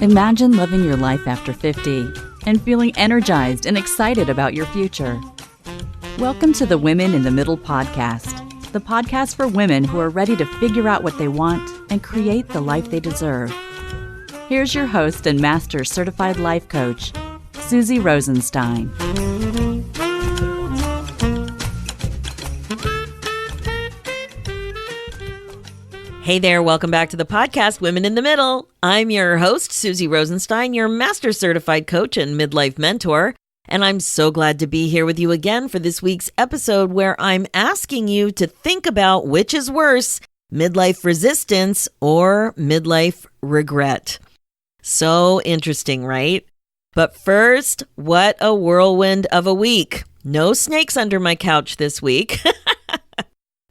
Imagine living your life after 50 and feeling energized and excited about your future. Welcome to the Women in the Middle podcast, the podcast for women who are ready to figure out what they want and create the life they deserve. Here's your host and master certified life coach, Suzy Rosenstein. Hey there, welcome back to the podcast, Women in the Middle. I'm your host, Suzy Rosenstein, your master certified coach and midlife mentor, and I'm so glad to be here with you again for this week's episode where I'm asking you to think about which is worse, midlife resistance or midlife regret. So interesting, right? But first, what a whirlwind of a week. No snakes under my couch this week.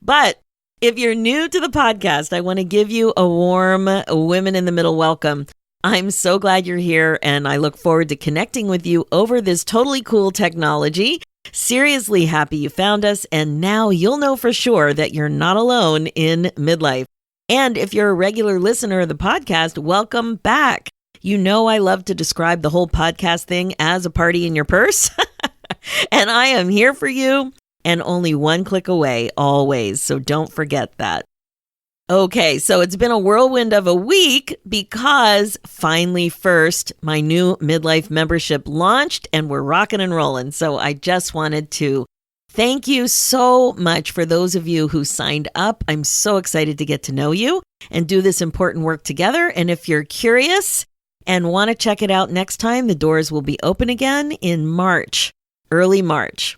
But if you're new to the podcast, I want to give you a warm Women in the Middle welcome. I'm so glad you're here, and I look forward to connecting with you over this totally cool technology. Seriously happy you found us, and now you'll know for sure that you're not alone in midlife. And if you're a regular listener of the podcast, welcome back. You know I love to describe the whole podcast thing as a party in your purse, and I am here for you. And only one click away, always. So don't forget that. Okay, so it's been a whirlwind of a week because finally first, my new midlife membership launched and we're rocking and rolling. So I just wanted to thank you so much for those of you who signed up. I'm so excited to get to know you and do this important work together. And if you're curious and want to check it out next time, the doors will be open again in March, early March.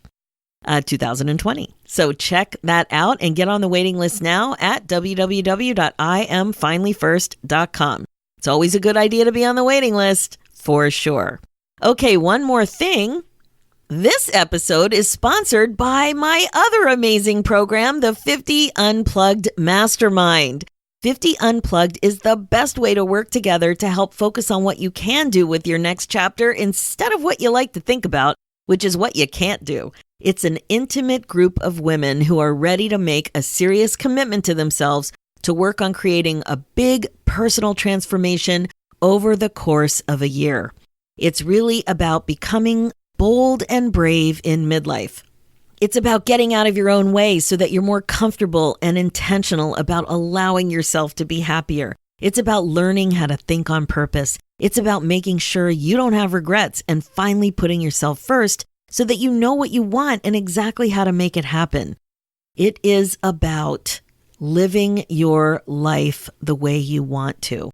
2020. So check that out and get on the waiting list now at www.iamfinallyfirst.com. It's always a good idea to be on the waiting list, for sure. Okay, one more thing. This episode is sponsored by my other amazing program, the 50 Unplugged Mastermind. 50 Unplugged is the best way to work together to help focus on what you can do with your next chapter instead of what you like to think about, which is what you can't do. It's an intimate group of women who are ready to make a serious commitment to themselves to work on creating a big personal transformation over the course of a year. It's really about becoming bold and brave in midlife. It's about getting out of your own way so that you're more comfortable and intentional about allowing yourself to be happier. It's about learning how to think on purpose. It's about making sure you don't have regrets and finally putting yourself first so that you know what you want and exactly how to make it happen. It is about living your life the way you want to.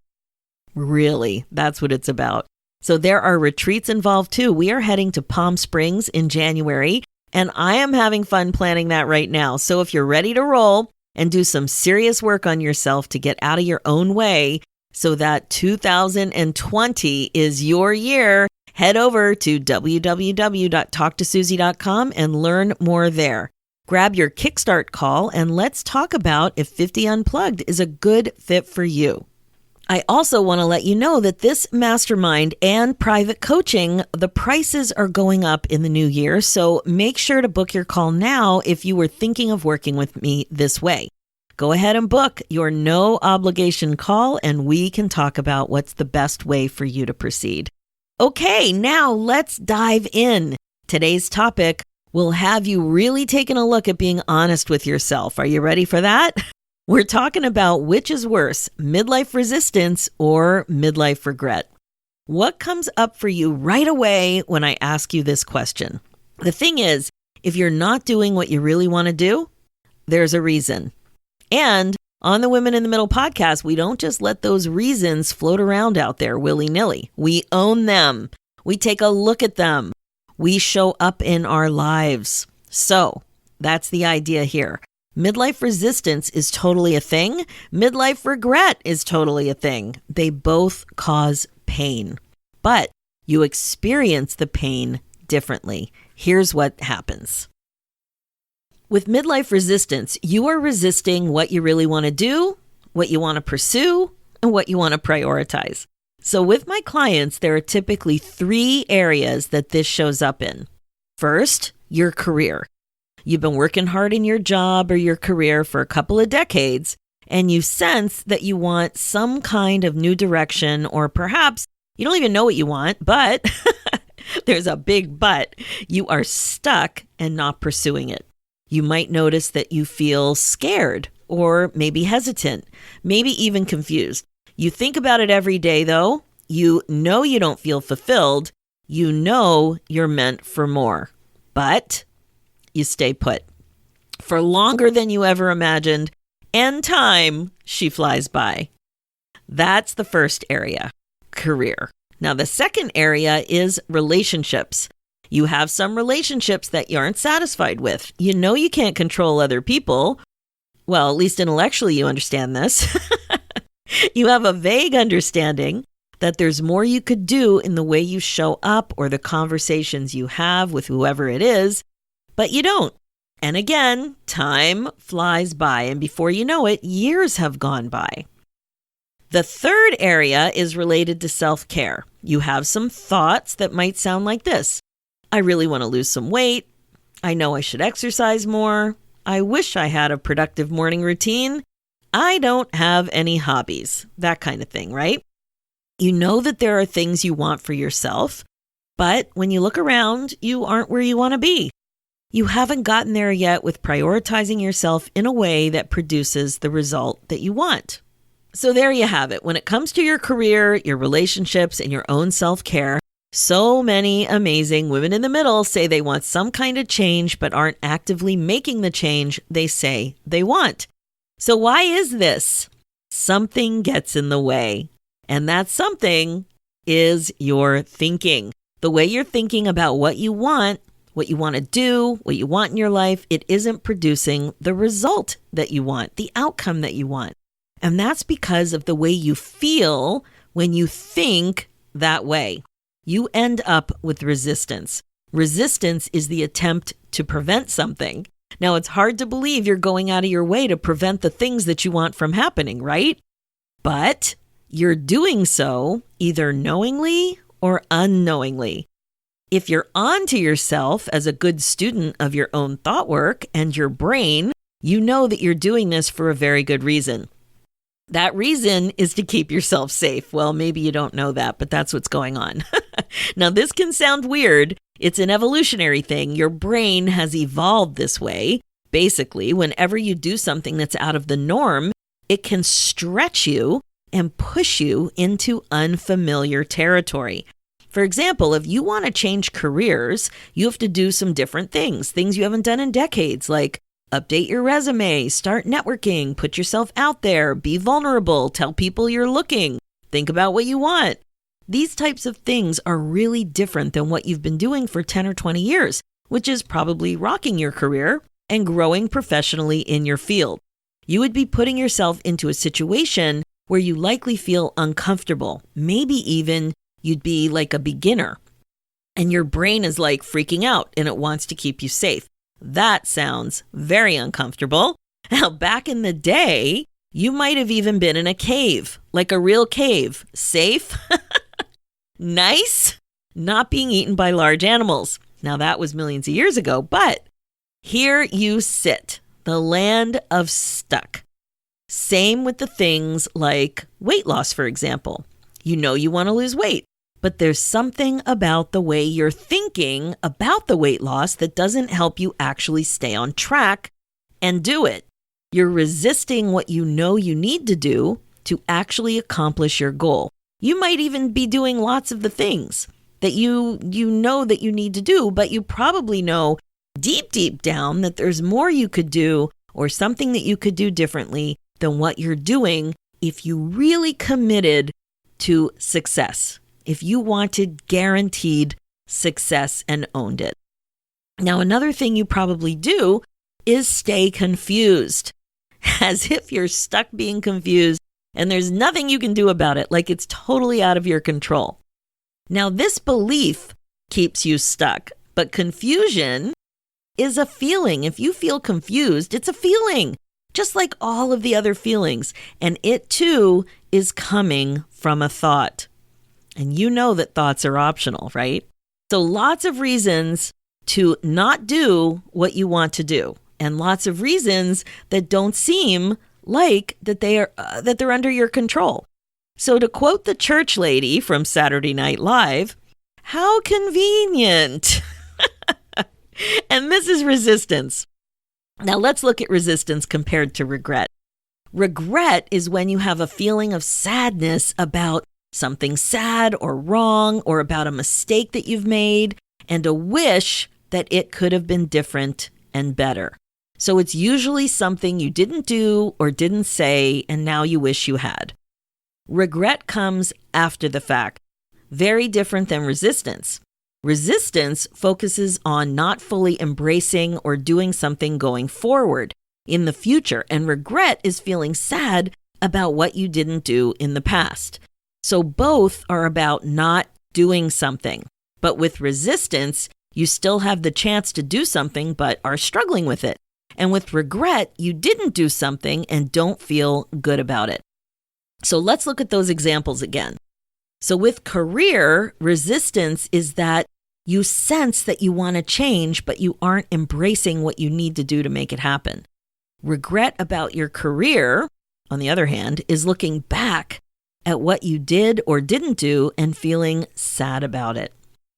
Really, that's what it's about. So there are retreats involved too. We are heading to Palm Springs in January, and I am having fun planning that right now. So if you're ready to roll and do some serious work on yourself to get out of your own way so that 2020 is your year, head over to www.talktosuzy.com and learn more there. Grab your Kickstart call and let's talk about if 50 Unplugged is a good fit for you. I also want to let you know that this mastermind and private coaching, the prices are going up in the new year, so make sure to book your call now if you were thinking of working with me this way. Go ahead and book your no obligation call and we can talk about what's the best way for you to proceed. Okay, now let's dive in. Today's topic will have you really taking a look at being honest with yourself. Are you ready for that? We're talking about which is worse, midlife resistance or midlife regret. What comes up for you right away when I ask you this question? The thing is, if you're not doing what you really want to do, there's a reason. And on the Women in the Middle podcast, we don't just let those reasons float around out there willy-nilly. We own them. We take a look at them. We show up in our lives. So that's the idea here. Midlife resistance is totally a thing. Midlife regret is totally a thing. They both cause pain, but you experience the pain differently. Here's what happens. With midlife resistance, you are resisting what you really want to do, what you want to pursue, and what you want to prioritize. So with my clients, there are typically 3 areas that this shows up in. First, your career. You've been working hard in your job or your career for a couple of decades, and you sense that you want some kind of new direction, or perhaps you don't even know what you want, but there's a big but. You are stuck and not pursuing it. You might notice that you feel scared or maybe hesitant, maybe even confused. You think about it every day, though. You know you don't feel fulfilled. You know you're meant for more, but you stay put for longer than you ever imagined, and time, she flies by. That's the first area, career. Now, the second area is relationships. You have some relationships that you aren't satisfied with. You know you can't control other people. Well, at least intellectually you understand this. You have a vague understanding that there's more you could do in the way you show up or the conversations you have with whoever it is, but you don't. And again, time flies by, and before you know it, years have gone by. The third area is related to self-care. You have some thoughts that might sound like this. I really want to lose some weight. I know I should exercise more. I wish I had a productive morning routine. I don't have any hobbies. That kind of thing, right? You know that there are things you want for yourself, but when you look around, you aren't where you want to be. You haven't gotten there yet with prioritizing yourself in a way that produces the result that you want. So there you have it. When it comes to your career, your relationships, and your own self-care, so many amazing women in the middle say they want some kind of change but aren't actively making the change they say they want. So why is this? Something gets in the way. And that something is your thinking. The way you're thinking about what you want to do, what you want in your life, it isn't producing the result that you want, the outcome that you want. And that's because of the way you feel when you think that way. You end up with resistance. Resistance is the attempt to prevent something. Now, it's hard to believe you're going out of your way to prevent the things that you want from happening, right? But you're doing so either knowingly or unknowingly. If you're on to yourself as a good student of your own thought work and your brain, you know that you're doing this for a very good reason. That reason is to keep yourself safe. Well, maybe you don't know that, but that's what's going on. Now, this can sound weird. It's an evolutionary thing. Your brain has evolved this way. Basically, whenever you do something that's out of the norm, it can stretch you and push you into unfamiliar territory. For example, if you want to change careers, you have to do some different things you haven't done in decades, like update your resume, start networking, put yourself out there, be vulnerable, tell people you're looking, think about what you want. These types of things are really different than what you've been doing for 10 or 20 years, which is probably rocking your career and growing professionally in your field. You would be putting yourself into a situation where you likely feel uncomfortable. Maybe even you'd be like a beginner and your brain is like freaking out and it wants to keep you safe. That sounds very uncomfortable. Now, back in the day, you might have even been in a cave, like a real cave. Safe, nice, not being eaten by large animals. Now, that was millions of years ago, but here you sit, the land of stuck. Same with the things like weight loss, for example. You know you want to lose weight, but there's something about the way you're thinking about the weight loss that doesn't help you actually stay on track and do it. You're resisting what you know you need to do to actually accomplish your goal. You might even be doing lots of the things that you know that you need to do, but you probably know deep down that there's more you could do or something that you could do differently than what you're doing if you really committed to success, if you wanted guaranteed success and owned it. Now, another thing you probably do is stay confused, as if you're stuck being confused and there's nothing you can do about it, like it's totally out of your control. Now, this belief keeps you stuck, but confusion is a feeling. If you feel confused, it's a feeling, just like all of the other feelings. And it too is coming from a thought. And you know that thoughts are optional, right? So lots of reasons to not do what you want to do. And lots of reasons that don't seem like that they're under your control. So to quote the church lady from Saturday Night Live, how convenient. And this is resistance. Now let's look at resistance compared to regret. Regret is when you have a feeling of sadness about something sad or wrong, or about a mistake that you've made, and a wish that it could have been different and better. So it's usually something you didn't do or didn't say, and now you wish you had. Regret comes after the fact, very different than resistance. Resistance focuses on not fully embracing or doing something going forward in the future, and regret is feeling sad about what you didn't do in the past. So both are about not doing something. But with resistance, you still have the chance to do something but are struggling with it. And with regret, you didn't do something and don't feel good about it. So let's look at those examples again. So with career, resistance is that you sense that you want to change, but you aren't embracing what you need to do to make it happen. Regret about your career, on the other hand, is looking back at what you did or didn't do and feeling sad about it.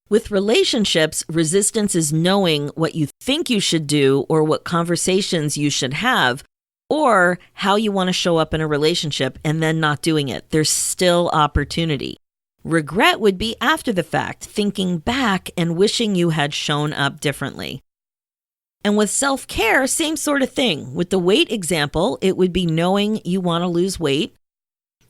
With relationships, resistance is knowing what you think you should do or what conversations you should have or how you want to show up in a relationship and then not doing it. There's still opportunity. Regret would be after the fact, thinking back and wishing you had shown up differently. And with self-care, same sort of thing. With the weight example, it would be knowing you want to lose weight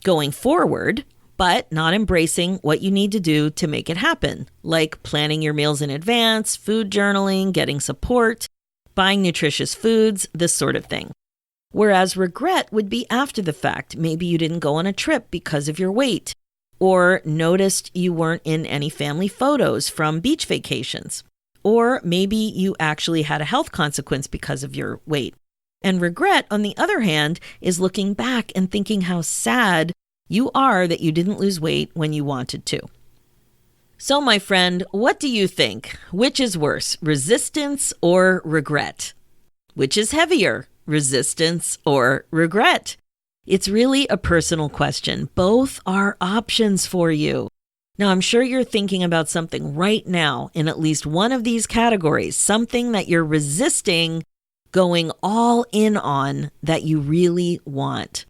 going forward, but not embracing what you need to do to make it happen, like planning your meals in advance, food journaling, getting support, buying nutritious foods, this sort of thing. Whereas regret would be after the fact. Maybe you didn't go on a trip because of your weight, or noticed you weren't in any family photos from beach vacations, or maybe you actually had a health consequence because of your weight. And regret, on the other hand, is looking back and thinking how sad you are that you didn't lose weight when you wanted to. So, my friend, what do you think? Which is worse, resistance or regret? Which is heavier, resistance or regret? It's really a personal question. Both are options for you. Now, I'm sure you're thinking about something right now in at least one of these categories, something that you're resisting going all in on that you really want.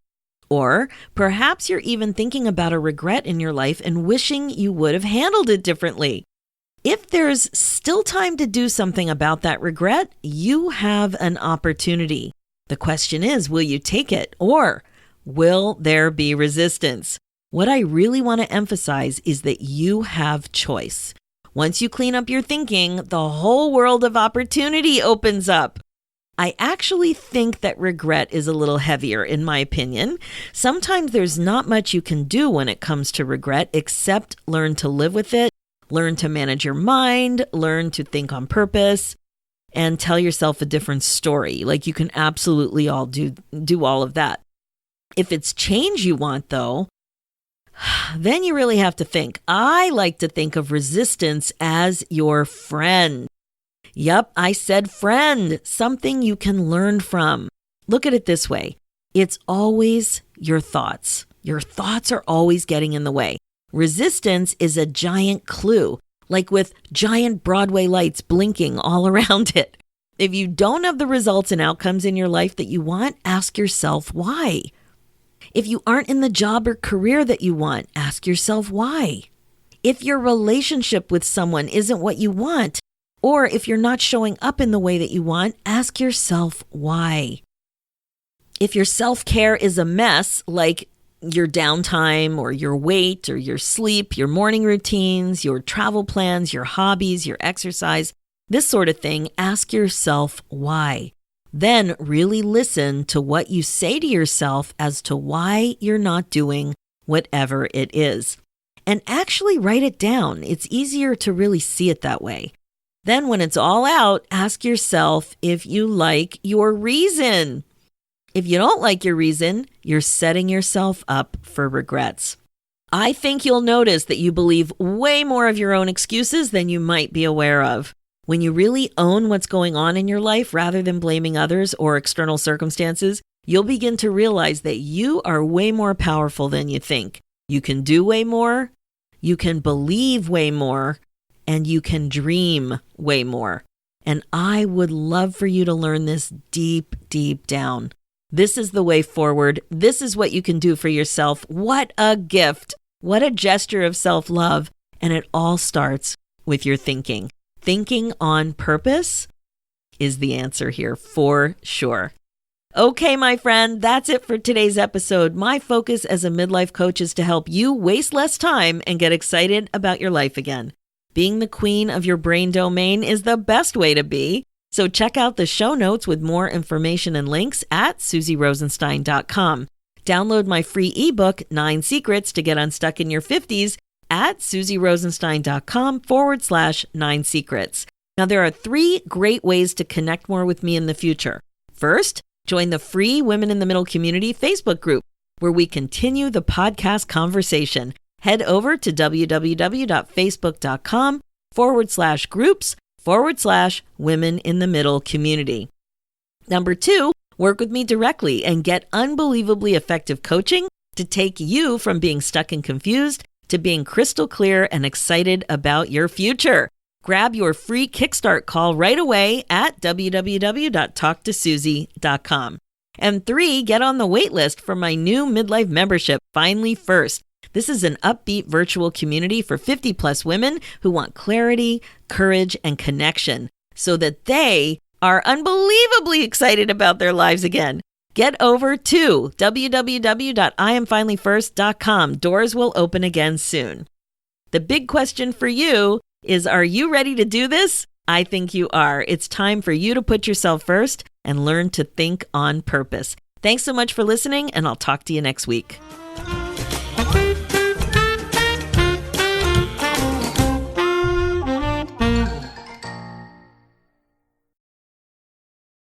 Or perhaps you're even thinking about a regret in your life and wishing you would have handled it differently. If there's still time to do something about that regret, you have an opportunity. The question is, will you take it, or will there be resistance? What I really want to emphasize is that you have choice. Once you clean up your thinking, the whole world of opportunity opens up. I actually think that regret is a little heavier, in my opinion. Sometimes there's not much you can do when it comes to regret, except learn to live with it, learn to manage your mind, learn to think on purpose, and tell yourself a different story. Like, you can absolutely all do all of that. If it's change you want, though, then you really have to think. I like to think of resistance as your friend. Yep, I said friend, something you can learn from. Look at it this way. It's always your thoughts. Your thoughts are always getting in the way. Resistance is a giant clue, like with giant Broadway lights blinking all around it. If you don't have the results and outcomes in your life that you want, ask yourself why. If you aren't in the job or career that you want, ask yourself why. If your relationship with someone isn't what you want, or if you're not showing up in the way that you want, ask yourself why. If your self-care is a mess, like your downtime or your weight or your sleep, your morning routines, your travel plans, your hobbies, your exercise, this sort of thing, ask yourself why. Then really listen to what you say to yourself as to why you're not doing whatever it is. And actually write it down. It's easier to really see it that way. Then when it's all out, ask yourself if you like your reason. If you don't like your reason, you're setting yourself up for regrets. I think you'll notice that you believe way more of your own excuses than you might be aware of. When you really own what's going on in your life rather than blaming others or external circumstances, you'll begin to realize that you are way more powerful than you think. You can do way more, you can believe way more, and you can dream way more. And I would love for you to learn this deep, deep down. This is the way forward. This is what you can do for yourself. What a gift. What a gesture of self-love. And it all starts with your thinking. Thinking on purpose is the answer here for sure. Okay, my friend, that's it for today's episode. My focus as a midlife coach is to help you waste less time and get excited about your life again. Being the queen of your brain domain is the best way to be. So check out the show notes with more information and links at SuzyRosenstein.com. Download my free ebook, 9 Secrets to Get Unstuck in Your 50s at SuzyRosenstein.com/9 secrets. Now, there are 3 great ways to connect more with me in the future. First, join the free Women in the Middle Community Facebook group, where we continue the podcast conversation. Head over to www.facebook.com/groups/Women in the Middle Community. Number 2, work with me directly and get unbelievably effective coaching to take you from being stuck and confused to being crystal clear and excited about your future. Grab your free Kickstart call right away at www.talktosuzy.com. And 3, get on the wait list for my new midlife membership, Finally First. This is an upbeat virtual community for 50-plus women who want clarity, courage, and connection so that they are unbelievably excited about their lives again. Get over to www.IamFinallyFirst.com. Doors will open again soon. The big question for you is, are you ready to do this? I think you are. It's time for you to put yourself first and learn to think on purpose. Thanks so much for listening, and I'll talk to you next week.